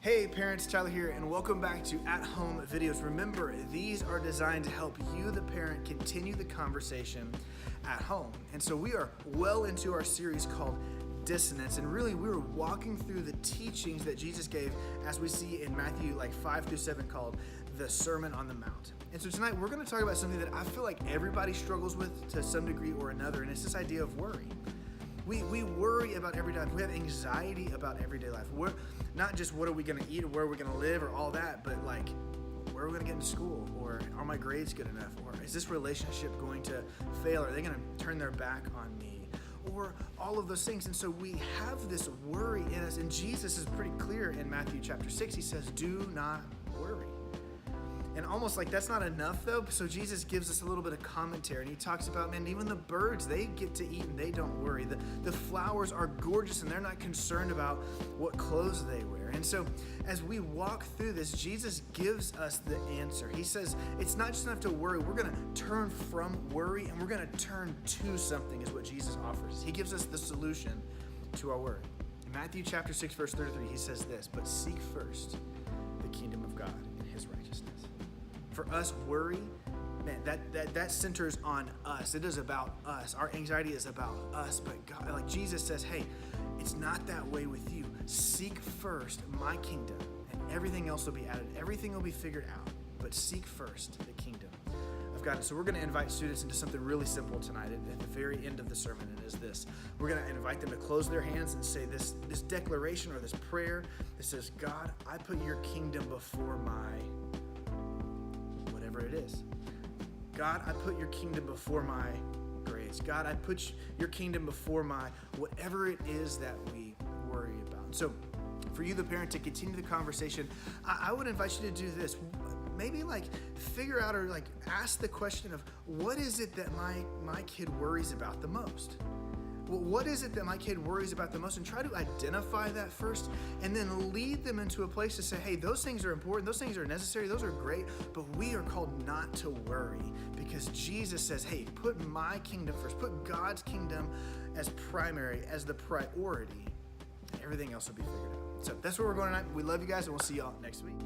Hey parents, Tyler here, and welcome back to At Home Videos. Remember, these are designed to help you, the parent, continue the conversation at home. And so we are well into our series called Dissonance, and really we were walking through the teachings that Jesus gave as we see in Matthew 5 through 7 called the Sermon on the Mount. And so tonight we're going to talk about something that I feel like everybody struggles with to some degree or another, and it's this idea of worry. We worry about everyday life. We have anxiety about everyday life. We're not just what are we going to eat or where are we going to live or all that, but like where are we going to get into school, or are my grades good enough, or is this relationship going to fail? Are they going to turn their back on me? Or all of those things. And so we have this worry in us, and Jesus is pretty clear in Matthew chapter 6. He says, do not worry. And almost like that's not enough though, so Jesus gives us a little bit of commentary, and he talks about, man, even the birds, they get to eat and they don't worry. The flowers are gorgeous and they're not concerned about what clothes they wear. And so as we walk through this, Jesus gives us the answer. He says it's not just enough to worry. We're going to turn from worry and we're going to turn to something, is what Jesus offers. He gives us the solution to our worry. In Matthew chapter 6 verse 33, he says this, but seek first the kingdom of God and his righteousness. For us, worry, man, that centers on us. It is about us. Our anxiety is about us. But God, like Jesus says, hey, it's not that way with you. Seek first my kingdom, and everything else will be added. Everything will be figured out. But seek first the kingdom of God. And so we're going to invite students into something really simple tonight at the very end of the sermon, and is this. We're going to invite them to close their hands and say this declaration or this prayer that says, God, I put your kingdom before my whatever it is. God, I put your kingdom before my grades. God, I put your kingdom before my whatever it is that we worry about. And so for you, the parent, to continue the conversation, I would invite you to do this. Maybe figure out or ask the question of, what is it that my kid worries about the most? Well, what is it that my kid worries about the most? And try to identify that first, and then lead them into a place to say, hey, those things are important, those things are necessary, those are great, but we are called not to worry, because Jesus says, hey, put my kingdom first, put God's kingdom as primary, as the priority, and everything else will be figured out. So that's where we're going tonight. We love you guys, and we'll see y'all next week.